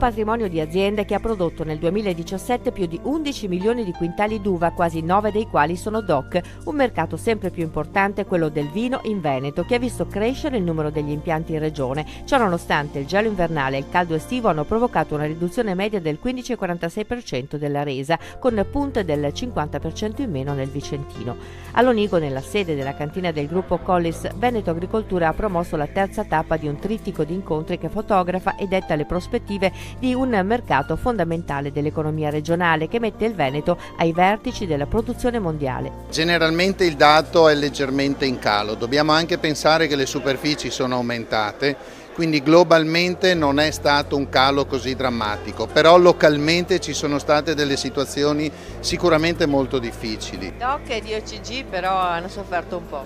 patrimonio di aziende che ha prodotto nel 2017 più di 11 milioni di quintali d'uva, quasi 9 dei quali sono DOC. Un mercato sempre più importante è quello del vino in Veneto, che ha visto crescere il numero degli impianti in regione. Ciò nonostante il gelo invernale e il caldo estivo hanno provocato una riduzione media del 15,46% della resa, con punte del 50% in meno nel Vicentino. All'Onigo, nella sede della cantina del gruppo Collis, Veneto Agricoltura ha promosso la terza tappa di un trittico di incontri che fotografa e detta le prospettive di un mercato fondamentale dell'economia regionale che mette il Veneto ai vertici della produzione mondiale. Generalmente il dato è leggermente in calo, dobbiamo anche pensare che le superfici sono aumentate, quindi globalmente non è stato un calo così drammatico, però localmente ci sono state delle situazioni sicuramente molto difficili. DOC e DOCG però hanno sofferto un po'.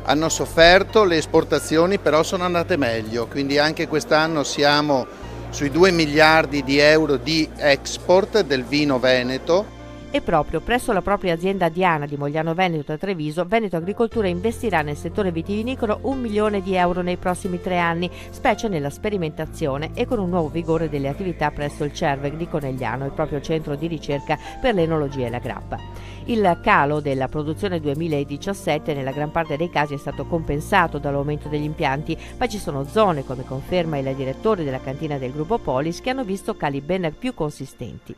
Hanno sofferto, le esportazioni però sono andate meglio, quindi anche quest'anno siamo sui 2 miliardi di euro di export del vino veneto. E proprio presso la propria azienda Diana di Mogliano Veneto a Treviso, Veneto Agricoltura investirà nel settore vitivinicolo 1 milione di euro nei prossimi 3 anni, specie nella sperimentazione e con un nuovo vigore delle attività presso il CERVEG di Conegliano, il proprio centro di ricerca per l'enologia e la grappa. Il calo della produzione 2017 nella gran parte dei casi è stato compensato dall'aumento degli impianti, ma ci sono zone, come conferma il direttore della cantina del gruppo Polis, che hanno visto cali ben più consistenti.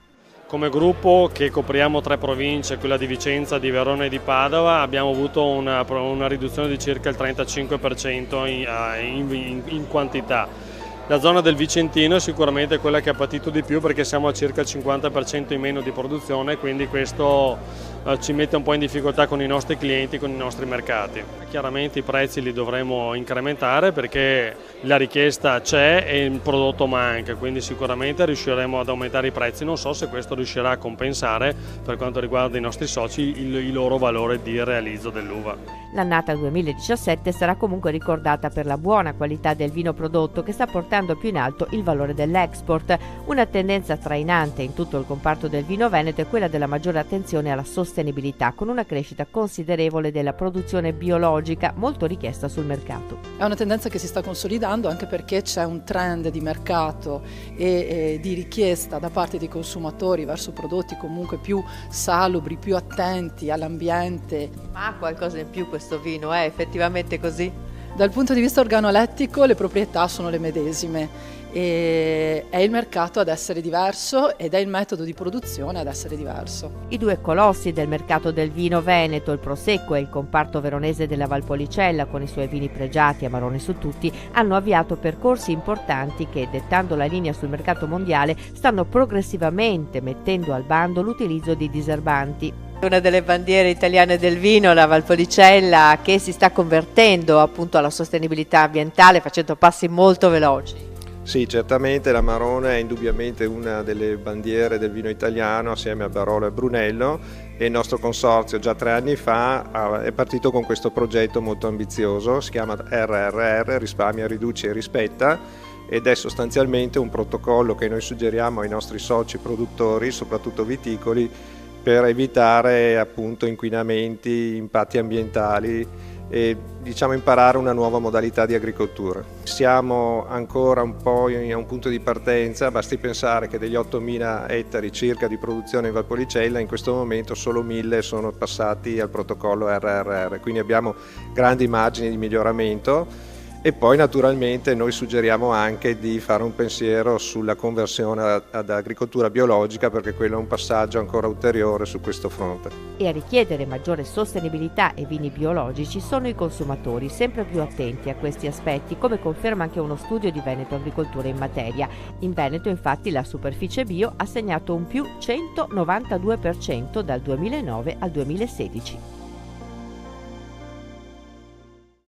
Come gruppo che copriamo 3 province, quella di Vicenza, di Verona e di Padova, abbiamo avuto una riduzione di circa il 35% in quantità. La zona del Vicentino è sicuramente quella che ha patito di più perché siamo a circa il 50% in meno di produzione, quindi questo ci mette un po' in difficoltà con i nostri clienti, con i nostri mercati. Chiaramente i prezzi li dovremo incrementare perché la richiesta c'è e il prodotto manca, quindi sicuramente riusciremo ad aumentare i prezzi. Non so se questo riuscirà a compensare, per quanto riguarda i nostri soci, il loro valore di realizzo dell'uva. L'annata 2017 sarà comunque ricordata per la buona qualità del vino prodotto, che sta portando più in alto il valore dell'export. Una tendenza trainante in tutto il comparto del vino veneto è quella della maggiore attenzione alla sostenibilità, con una crescita considerevole della produzione biologica, molto richiesta sul mercato. È una tendenza che si sta consolidando anche perché c'è un trend di mercato e di richiesta da parte dei consumatori verso prodotti comunque più salubri, più attenti all'ambiente. Ma ha qualcosa in più questo vino, è effettivamente così? Dal punto di vista organolettico le proprietà sono le medesime e è il mercato ad essere diverso ed è il metodo di produzione ad essere diverso. I 2 colossi del mercato del vino veneto, il Prosecco e il comparto veronese della Valpolicella, con i suoi vini pregiati Amarone su tutti, hanno avviato percorsi importanti che, dettando la linea sul mercato mondiale, stanno progressivamente mettendo al bando l'utilizzo di diserbanti. Una delle bandiere italiane del vino, la Valpolicella, che si sta convertendo appunto alla sostenibilità ambientale facendo passi molto veloci. Sì, certamente l'Amarone è indubbiamente una delle bandiere del vino italiano assieme a Barolo e Brunello, e il nostro consorzio già 3 anni fa è partito con questo progetto molto ambizioso, si chiama RRR, Risparmia, Riduce e Rispetta, ed è sostanzialmente un protocollo che noi suggeriamo ai nostri soci produttori, soprattutto viticoli, per evitare appunto inquinamenti, impatti ambientali e imparare una nuova modalità di agricoltura. Siamo ancora un po' a un punto di partenza, basti pensare che degli 8.000 ettari circa di produzione in Valpolicella in questo momento solo 1.000 sono passati al protocollo RRR, quindi abbiamo grandi margini di miglioramento. E poi naturalmente noi suggeriamo anche di fare un pensiero sulla conversione ad agricoltura biologica, perché quello è un passaggio ancora ulteriore su questo fronte. E a richiedere maggiore sostenibilità e vini biologici sono i consumatori, sempre più attenti a questi aspetti, come conferma anche uno studio di Veneto Agricoltura in materia. In Veneto infatti la superficie bio ha segnato un più 192% dal 2009 al 2016.